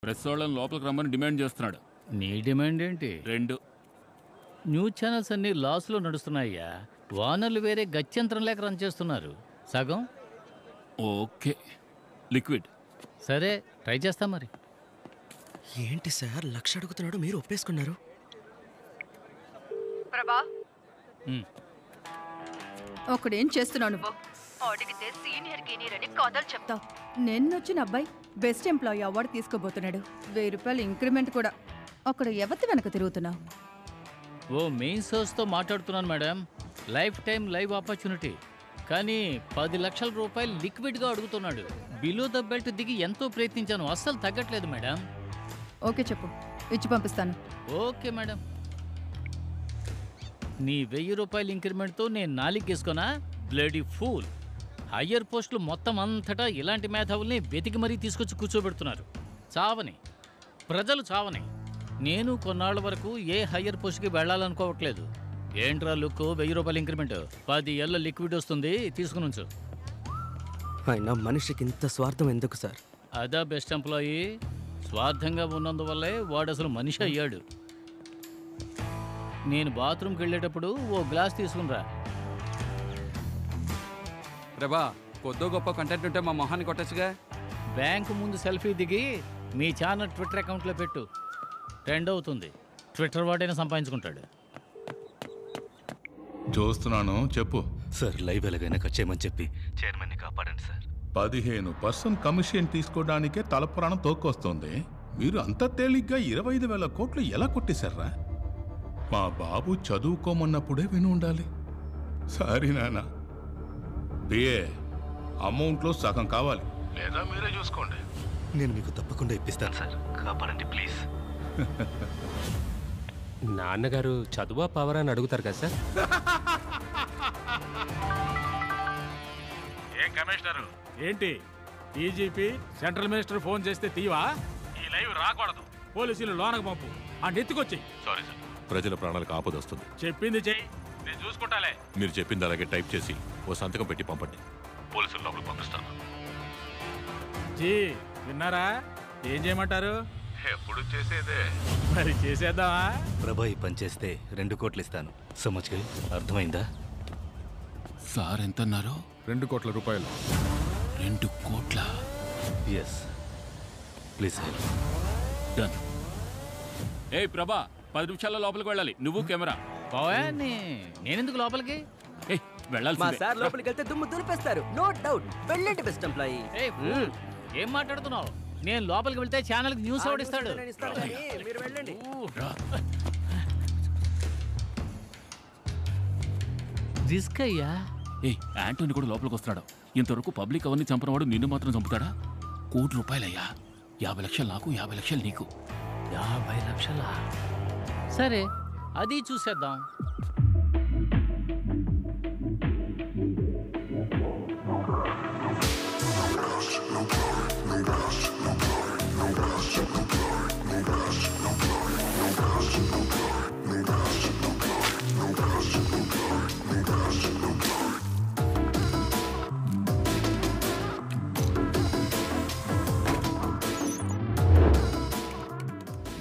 Press వాళ్ళని లోపలికి రమ్మని డిమాండ్ చేస్తున్నాడు. నీ డిమాండ్ ఏంటి? 2 న్యూస్ ఛానల్స్ అన్ని లాస్లో నడుస్తున్నాయ్యా. వానర్లు వేరే గత్యంతరం లేక రన్ చేస్తున్నారు. సగం ఓకే. లిక్విడ్ సరే, ట్రై చేస్తా మరి. ఏంటి సార్ 1,00,000 అడుగుతున్నాడు, మీరు ఒప్పేసుకున్నారు? ప్రభా, ఒకడేం చేస్తున్నావు నువ్వు? అడిగితే సీనియర్ గీనియర్ అని కథలు చెప్తావు. నిన్నొచ్చిన అబ్బాయి బెస్ట్ ఎంప్లాయీ అవార్డు తీసుకోబోతున్నాడు. 1000 రూపాయలు ఇంక్రిమెంట్ కూడా. అక్కడ ఎవరి వెనక తిరుగుతున్నావు? ఓ మెయిన్ సోర్స్తో మాట్లాడుతున్నాను madam. Life time live opportunity. కానీ 10 లక్షల రూపాయలు లిక్విడ్గా అడుగుతున్నాడు. బిలో ద బెల్ట్ దిగి ఎంతో ప్రయత్నించాను, అస్సలు తగ్గట్లేదు మేడం. ఓకే చెప్పు, ఇచ్చి పంపిస్తాను. Okay madam. నీ 1000 రూపాయల ఇంక్రిమెంట్తో నేను 4 గేసుకోనా? Bloody fool. హయ్యర్ పోస్టులు మొత్తం అంతటా ఇలాంటి మేధావుల్ని వెతికి మరీ తీసుకొచ్చి కూర్చోబెడుతున్నారు. చావని ప్రజలు చావని. నేను కొన్నాళ్ల వరకు ఏ హయ్యర్ పోస్ట్కి వెళ్ళాలనుకోవట్లేదు. ఏంట్రా లుక్, 1000 రూపాయల ఇంక్రిమెంట్, 10 ఏళ్ళ లిక్విడ్ వస్తుంది, తీసుకుని ఉంచు. అయినా మనిషికి ఇంత స్వార్థం ఎందుకు సార్? అదా బెస్ట్ ఎంప్లాయీ. స్వార్థంగా ఉన్నందువల్లే వాడు అసలు మనిషి అయ్యాడు. నేను బాత్రూమ్కి వెళ్ళేటప్పుడు ఓ గ్లాస్ తీసుకునిరా. ప్రభా, కొద్దో గొప్ప కంటెంట్ ఉంటే మా మొహాన్ని కొట్టచ్చుగా. బ్యాంకు ముందు సెల్ఫీ దిగి మీ ఛానల్ ట్విట్టర్ అకౌంట్లో పెట్టు. ట్రెండ్ అవుతుంది. ట్విట్టర్ వాడైనా సంపాదించుకుంటాడు. చూస్తున్నాను, చెప్పు. సార్, లైవ్ ఎలాగైనా కట్ చేయమని చెప్పి చైర్మన్ని కాపాడండి సార్. 15% కమిషన్ తీసుకోవడానికే తలపురాణం తోక్కొస్తుంది. మీరు అంత తేలిగ్గా 25,000 కోట్లు ఎలా కొట్టేశారా? మా బాబు చదువుకోమన్నప్పుడే విని ఉండాలి. సారీ నాన్న, బిఏ అమౌంట్లో సగం కావాలి, లేదా మీరే చూసుకోండి. నేను మీకు తప్పకుండా ఇప్పిస్తాను సార్, కాపాడండి ప్లీజ్. నాన్నగారు చదువా పవర్ అని అడుగుతారు కదా సార్. ఏం కమిషనరు, ఏంటి డీజీపీ సెంట్రల్ మినిస్టర్ ఫోన్ చేస్తే తీవా? ఈ లైవ్ రాకూడదు. పోలీసులు లోనకు పంపు, ఆ నెత్తుకొచ్చి. సారీ సార్, ప్రజల ప్రాణాలకు ఆపద వస్తుంది. చెప్పింది చెయ్యి, నేను చూసుకుంటాలే. మీరు చెప్పింది అలాగే టైప్ చేసి ఓ సంతకం పెట్టి పంపండి. పోలీసులు లోపలికి పంపిస్తాను. జీ విన్నారా? ఏం చేయమంటారు? ఎప్పుడు చేసేదే. మరి చేసేద్దామా? ప్రభా, ఈ పని చేస్తే 2 కోట్లు ఇస్తాను. సమజ్గా అర్థమైందా? సార్ ఎంత అన్నారు? 2 కోట్ల రూపాయలు. 2 కోట్ల? Yes, please help. డన్. ఏ ప్రభా, 10 నిమిషాల్లో లోపలికి వెళ్ళాలి. నువ్వు కెమెరా. నేనెందుకు లోపలికి? వెళ్ళాలి. మా సార్ లోపలికి వెళ్తే దుమ్ము దులిపేస్తారు, నో డౌట్. వెళ్ళండి బెస్ట్ ఎంప్లాయీ. ఏం మాట్లాడుతున్నావు? నేను లోపలికి వెళ్తే ఛానల్కి న్యూస్ ఓడిస్తాడు. మీరు వెళ్ళండి. రిస్క్ అయ్యా. ఏ యాంటోని కూడా లోపలికి వస్తున్నాడు. ఇంతవరకు పబ్లిక్ అవన్నీ చంపినవాడు నిన్ను మాత్రం చంపుతాడా? 1 కోటి రూపాయలయ్యా. 50 లక్షలు నాకు, 50 లక్షలు నీకు. 50 లక్షలా? సరే, అది చూసేద్దాం.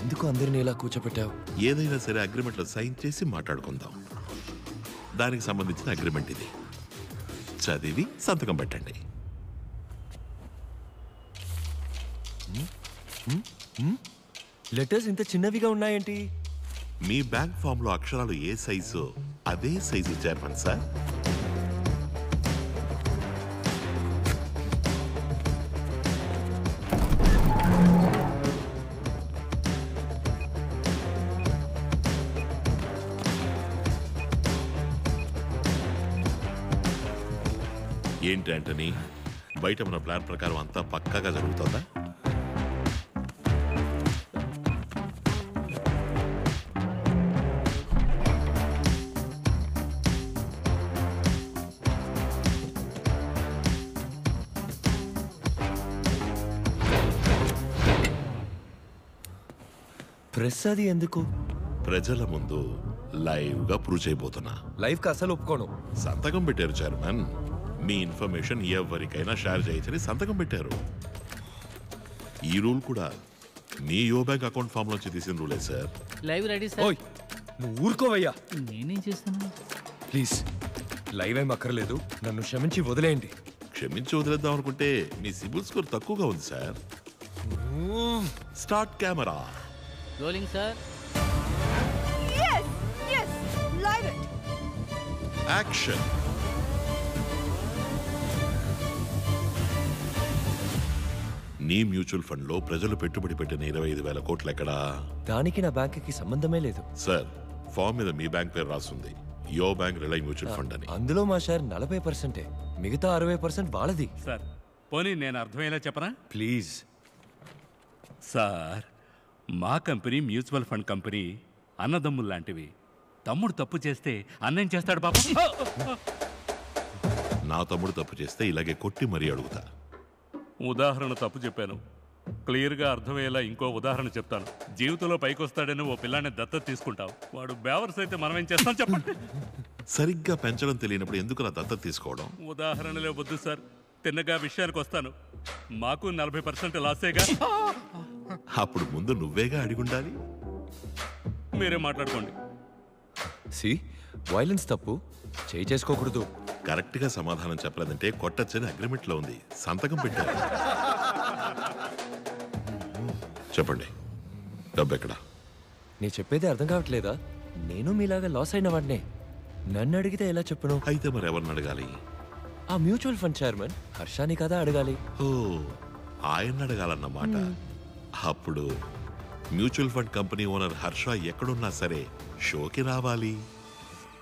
ఎందుకు అందరినీ ఇలా కూర్చోపెట్టావు? ఏదైనా సరే అగ్రిమెంట్లో సైన్ చేసి మాట్లాడుకుందాం. దానికి సంబంధించిన అగ్రిమెంట్ ఇది. చదివి సంతకం పెట్టండి. లెటర్స్ ఇంత చిన్నవిగా ఉన్నాయేంటి? మీ బ్యాంక్ ఫామ్ లో అక్షరాలు ఏ సైజు అదే సైజు చైర్మన్ సార్. ఏంటి ఆంటనీ, బయట మన ప్లాన్ ప్రకారం అంతా పక్కాగా జరుగుతుందా? ప్రెస్ అది ఎందుకు? ప్రజల ముందు లైవ్ గా ప్రూవ్ చేయబోతున్నా. లైవ్ కి అసలు ఒప్పుకోను. సంతకం పెట్టారు చైర్మన్. మీ ఇన్ఫర్మేషన్ ఎవరికైనా షేర్ చేయొచ్చని సంతకం పెట్టారు. ఈ రూల్ కూడా మీ యో బ్యాంక్ అకౌంట్ ఫామ్ నుంచి తీసిన రూలే సార్. Live ready sir. నువ్వు ఊరుకోవయ్యా. నేనేం చేస్తాను? ప్లీజ్ లైవ్ ఏం అక్కర్లేదు, నన్ను క్షమించి వదిలేయండి. క్షమించి వదిలేద్దాం అనుకుంటే మీ సిబిల్ స్కోర్ తక్కువగా ఉంది sir. Start camera. Rolling sir. Action. నీ మ్యూచువల్ ఫండ్ లో ప్రజలు పెట్టుబడి పెట్టిన 25,000 కోట్లు ఎక్కడా? దానికి నా బ్యాంకుకి సంబంధమే లేదు సార్. ఫామ్ మీద మీ బ్యాంక్ పేరు రాస్తుంది, యో బ్యాంక్ రిలై మ్యూచువల్ ఫండ్ అని. అందులో మా షేర్ 40%, మిగతా 60% వాళ్ళది. సార్ పోనీ నేను అర్థమయ్యేలా చెప్పనా? ప్లీజ్ సార్, మా కంపెనీ మ్యూచువల్ ఫండ్ కంపెనీ అన్నదమ్ములు లాంటివి. తమ్ముడు తప్పు చేస్తే అన్నేం చేస్తాడు పాపం? నా తమ్ముడు తప్పు చేస్తే ఇలాగే కొట్టి మరీ అడుగుతా. ఉదాహరణ తప్పు చెప్పాను, క్లియర్గా అర్థమయ్యేలా ఇంకో ఉదాహరణ చెప్తాను. జీవితంలో పైకి వస్తాడని ఓ పిల్లాన్ని దత్తత తీసుకుంటావు, వాడు బేవర్స్ అయితే మనం ఏం చేస్తాం చెప్పండి? సరిగ్గా పెంచడం తెలియనప్పుడు ఎందుకు నా దత్తత తీసుకోవడం? ఉదాహరణలే వద్దు సార్, తిన్నగా విషయానికి వస్తాను. మాకు 40% లాసేగా. అప్పుడు ముందు నువ్వేగా అడిగుండాలి. మీరే మాట్లాడుకోండి. సి వైలెన్స్ తప్పు, చేయి చేసుకోకూడదు. కరెక్ట్ గా సమాధానం చెప్పలేదంటే కొట్టచ్చని అగ్రిమెంట్ లో ఉంది, సంతకం పెట్టారు. చెప్పండి, డబ్బు ఎక్కడా? నీ చెప్పేది అర్థం కావట్లేదా? నేను మీలాగా లాస్ అయిన వాడినే, నన్ను అడిగితే ఎలా చెప్పను? అయితే మరి ఎవరిని అడగాలి? ఆ మ్యూచువల్ ఫండ్ చైర్మన్ హర్షాని కదా అడగాలి. ఓ, ఆయన అడగాలన్నమాట. అప్పుడు mutual fund company owner Harsha ఎక్కడున్నా సరే షోకి రావాలి.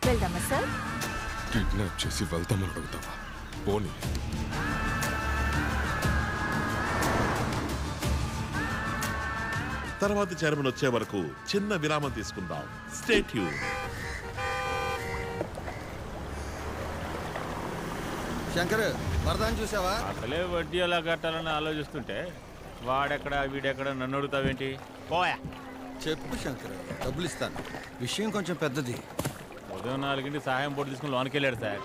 వెళ్దామా సార్? కిడ్నాప్ చేసి వెళ్తామని అడుగుతావా? పోనీ. తర్వాత చైర్మన్ వచ్చే వరకు చిన్న విరామం తీసుకుందాం. Stay tune. శంకర్, వరదాన్ని చూసావా? అసలే వడ్డీ ఎలా కట్టాలని ఆలోచిస్తుంటే వాడెక్కడ వీడెక్కడ నన్ను అడుగుతావేంటి? పోయా. చెప్పు శంకర్, డబ్బులు ఇస్తాను. విషయం కొంచెం పెద్దది. ఉదయం 4 సహాయం పోటీ తీసుకుని లోనికి వెళ్ళాడు సార్.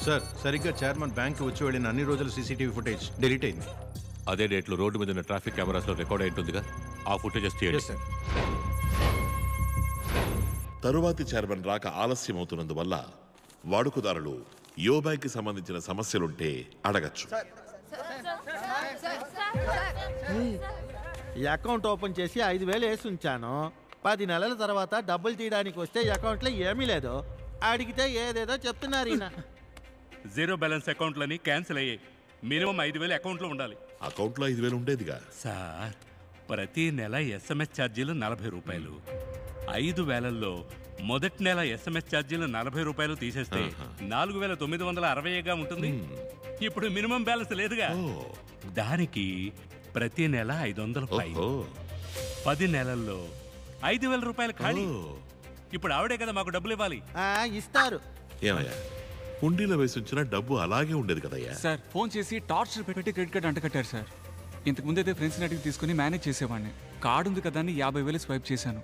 సార్, సరిగ్గా చైర్మన్ బ్యాంక్ వచ్చి వెళ్ళిన అన్ని రోజుల సీసీటీవీ ఫుటేజ్ డిలీట్ అయింది. అదే డేట్లో రోడ్డు మీద ఉన్న ట్రాఫిక్ కెమెరాస్లో రికార్డ్ అయి ఉంటుందిగా, ఆ ఫుటేజెస్ తీయండి. సార్. తరువాతి చైర్మన్ రాక ఆలస్యం అవుతున్నందువల్ల వాడుకదారులు యో బ్యాంక్ కి సంబంధించిన సమస్యలుంటే అడగచ్చు. ఈ అకౌంట్ ఓపెన్ చేసి 5,000 వేసి ఉంచాను. 10 నెలల తర్వాత డబ్బులు తీయడానికి వస్తే అకౌంట్లో ఏమీ లేదు. అడిగితే ఏదేదో చెప్తున్నారు ఈయన. జీరో బ్యాలెన్స్ అకౌంట్లని క్యాన్సిల్ అయ్యాయి. మినిమం 5,000 అకౌంట్లో ఉండాలి. అకౌంట్లో 5,000 ఉండేదిగా సార్. ప్రతి నెల SMS ఛార్జీలు 40 రూపాయలు. 5,000లో మొదటి నెల SMS ఛార్జీలు 40 రూపాయలు తీసేస్తే 4,960గా ఉంటుంది. ఇప్పుడు మినిమం బ్యాలెన్స్ లేదుగా, దానికి ప్రతి నెల 500 రూపాయలు. 10 నెలల్లో 5,000 రూపాయలు ఖాళీ. ఇప్పుడు ఆవిడే కదా మాకు డబ్బులు ఇవ్వాలి. ఇస్తారు. ఏమయ్యా, హుండీలో వేసి ఉంచిన డబ్బు అలాగే ఉండేది కదయ్యా. సార్, ఫోన్ చేసి టార్చర్ పెట్టి క్రెడిట్ కార్డు అంటకట్టారు సార్. ఇంతకు ముందైతే ఫ్రెండ్స్ అడిగి తీసుకుని మేనేజ్ చేసేవాడిని. కార్డు ఉంది కదా అని 50,000 స్వైప్ చేశాను.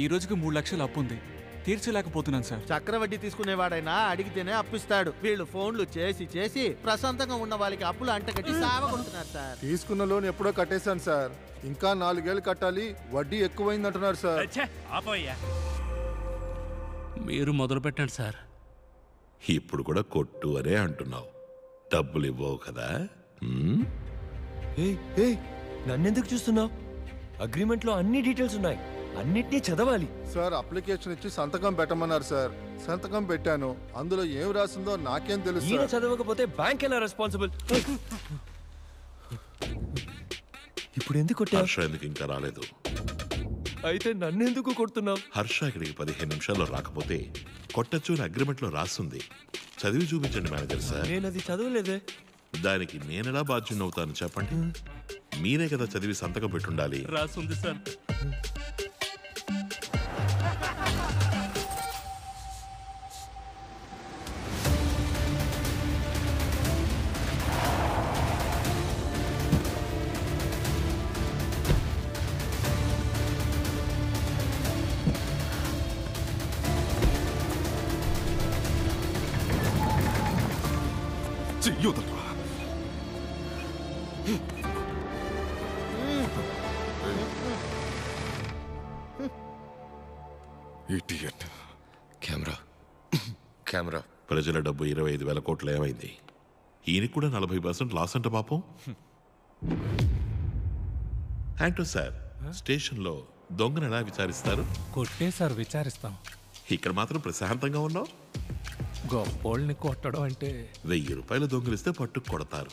ఈ రోజుకి 3 లక్షలు అప్పు ఉంది, తీర్చలేకపోతున్నాను సార్. చక్రవడ్డీ తీసుకునేవాడైనా అడిగితేనే అప్పిస్తాడు. వీళ్ళు ఫోన్లు చేసి చేసి ప్రశాంతంగా ఉన్న వాళ్ళకి అప్పులు అంటగట్టి సావగొడుతున్నారు సార్. తీసుకున్న లోన్ ఎప్పుడో కట్టేశాను సార్. ఇంకా 4 ఏళ్ళు కట్టాలి, వడ్డీ ఎక్కువైంది అంటున్నారు సార్. మీరు మొదలు పెట్టండి సార్. ఇప్పుడు కూడా కొట్టు అనే అంటున్నావు, డబ్బులు ఇవ్వవు కదా? నన్నెందుకు చూస్తున్నావు? అగ్రిమెంట్లో అన్ని డీటెయిల్స్ ఉన్నాయి, అన్నిటినీ చదవాలి. సార్, అప్లికేషన్ ఇచ్చి సంతకం పెట్టమన్నారు సార్. సంతకం పెట్టాను, అందులో ఏం రాసిందో నాకేం తెలుసు. ఈయన చదవకపోతే బ్యాంక్ ఎలా రెస్పాన్సిబుల్? ఇప్పుడు ఎందుకు కొట్టా? హర్ష ఎందుకు ఇంకా రాలేదు? అయితే నన్నెందుకు కొడుతున్నావు? హర్ష ఇక్కడికి 15 నిమిషాల్లో రాకపోతే కొట్టచ్చు అని అగ్రిమెంట్ లో రాస్తుంది. చదివి చూపించండి మేనేజర్ సార్. నేను అది చదవలేదే. దానికి నేనెలా బాధ్యునవుతాను చెప్పండి? మీరే కదా చదివి సంతకం పెట్టుండాలి. రాసుంది సార్. చెయ్యి వదలరా. ఇడియట్. Camera camera. ప్రజల డబ్బు 25,000 కోట్లు ఏమైంది? ఈయనకి కూడా 40% లాస్ అంట పాపం. యాంటో సార్, స్టేషన్లో దొంగను ఎలా విచారిస్తారు? కొట్టే సార్ విచారిస్తాం. ఇక్కడ మాత్రం ప్రశాంతంగా ఉన్నావు. గొప్పోళ్ళని కొట్టడం అంటే 1000 రూపాయలు దొంగిలిస్తే పట్టుకు కొడతారు,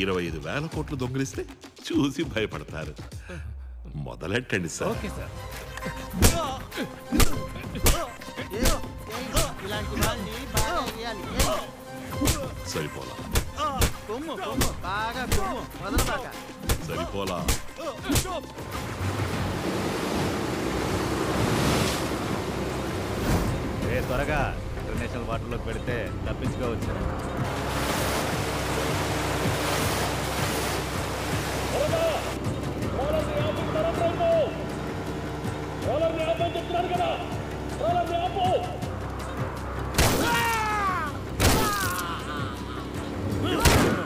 25,000 కోట్లు దొంగిలిస్తే చూసి భయపడతారు. మొదలెట్టండి సార్. Okay sir. ఇలాంటి వాళ్ళని బాగా వేయాలి. సరిపోలా కొమ్ము కొమ్ము బాగా కొమ్ము వదలబాక. సరిపోలా. త్వరగా ఇంటర్నేషనల్ వాటర్లోకి పెడితే తప్పించుకోవచ్చు.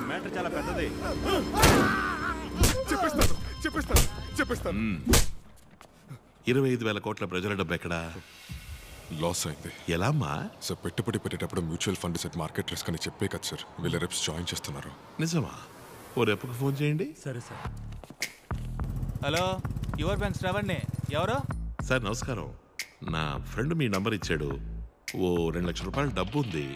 మ్యాటర్ చాలా పెద్దది. చెప్పేస్తాను. 25,000 కోట్ల ప్రజల డబ్బు ఎక్కడా? లాస్ అయింది. ఎలా అమ్మా? సార్ పెట్టుబడి పెట్టేటప్పుడు mutual fund set market risk అని చెప్పే కదా సార్ వీళ్ళ రెప్స్ జాయిన్ చేస్తున్నారు. నిజమా? ఓ రెప్కి ఫోన్ చేయండి. సరే సార్. హలో, యువర్ బ్యాంక్ శ్రవణ్ణి. ఎవరు? సార్ నమస్కారం. నా ఫ్రెండ్ మీ నంబర్ ఇచ్చాడు. ఓ 2 లక్షల రూపాయల డబ్బు ఉంది,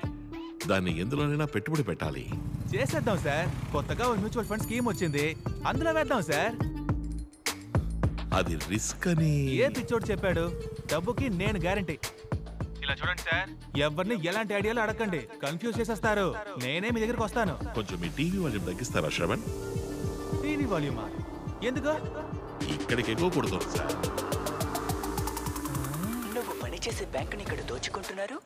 దాన్ని ఎందులోనైనా పెట్టుబడి పెట్టాలి. చేసేద్దాం సార్. కొత్తగా ఒక మ్యూచువల్ ఫండ్ స్కీమ్ వచ్చింది, అందులో వేద్దాం సార్. అది రిస్క్ అని ఏ పిచ్చోడు చెప్పాడు? డబ్బుకి నేను గ్యారంటీ. ఇలా చూడండి సార్, ఎవరిని ఎలాంటి ఐడియాలు అడగండి, కన్ఫ్యూజ్ చేసేస్తారు. నేనే మీ దగ్గరికి వస్తాను. కొంచెం మీ టీవీ వాల్యూమ్ తగ్గిస్తారా శ్రవణ్? టీవీ వాల్యూమా? ఎందుకు? ఇక్కడికి ఎక్కువ కొడుతుంది సార్. నువ్వు పనిచేసే బ్యాంకుని ఇక్కడ దోచుకుంటున్నారు.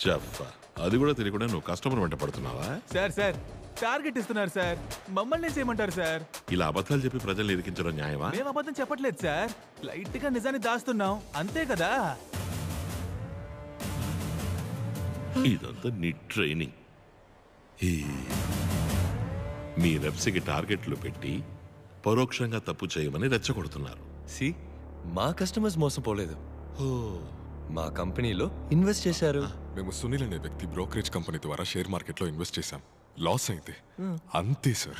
జఫ్ఫా, అది కూడా తెలియకుండా నువ్వు కస్టమర్ వెంట పడుతున్నావా? సార్ సార్ టార్గెట్ ఇస్తున్నారు సార్, మమ్మల్ని చేయమంటారు సార్. ఇలా అబద్ధాలు చెప్పి ప్రజల్ని ఇరికించడం న్యాయమా? మేము అబద్ధం చెప్పట్లేదు సార్, లైట్ గా నిజాన్ని దాస్తున్నాం అంతే కదా. ఇదంతా నీ ట్రైనింగ్. మీ రెప్స్కి టార్గెట్లు పెట్టి పరోక్షంగా తప్పు చేయమని రెచ్చగొడుతున్నారు. సి మా కస్టమర్స్ మోసపోలేదు, మా కంపెనీలో ఇన్వెస్ట్ చేశారు. మేము సునీల్ అనే వ్యక్తి బ్రోకరేజ్ కంపెనీ ద్వారా షేర్ మార్కెట్లో ఇన్వెస్ట్ చేశాం. లాస్ అయింది అంతే సార్.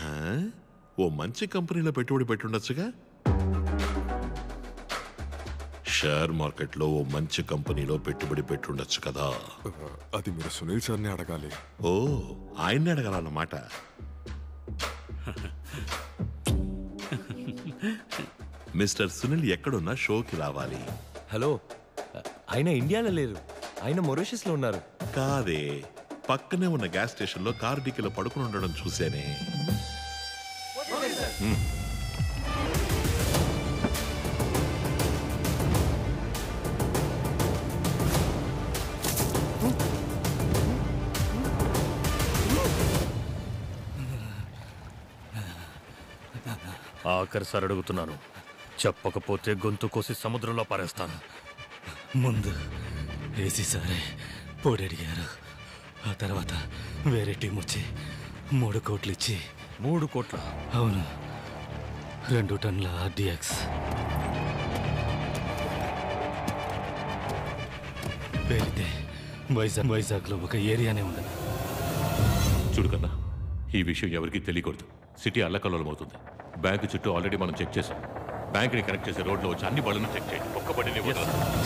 ఓ మంచి కంపెనీలో పెట్టుబడి పెట్టుండొచ్చుగా. షేర్ మార్కెట్లో ఓ మంచి కంపెనీలో పెట్టుబడి పెట్టుండొచ్చు కదా. అది మీరు సునీల్ సార్ని అడగాలి. ఓ, ఆయన్ని అడగాలన్నమాట. మిస్టర్ సునీల్ ఎక్కడున్నా షోకి రావాలి. హలో, ఆయన ఇండియాలో లేరు, ఆయన మొరీషియస్లో ఉన్నారు. కాదే, పక్కనే ఉన్న గ్యాస్ స్టేషన్లో కారు డిక్కీలో పడుకుని ఉండడం చూసేనే. ఆఖరిసారి అడుగుతున్నాను, చెప్పకపోతే గొంతు కోసి సముద్రంలో పారేస్తాను. ముందు ఏసీ సారే పొడి అడిగారు, ఆ తర్వాత వేరే టీం వచ్చి 3 కోట్లు ఇచ్చి. 3 కోట్ల? అవును, 2 టన్నుల RDX. పేరితే వైజాగ్లో ఒక ఏరియానే ఉండదు. చూడు కన్నా, ఈ విషయం ఎవరికీ తెలియకూడదు. సిటీ అల్లకల్లోలం అవుతుంది. బ్యాంకు చుట్టూ ఆల్రెడీ మనం చెక్ చేసాం. బ్యాంక్ని కనెక్ట్ చేసే రోడ్లో వచ్చి అన్ని బళ్ళను చెక్ చేయండి, ఒక్క బండిని వదలొద్దు.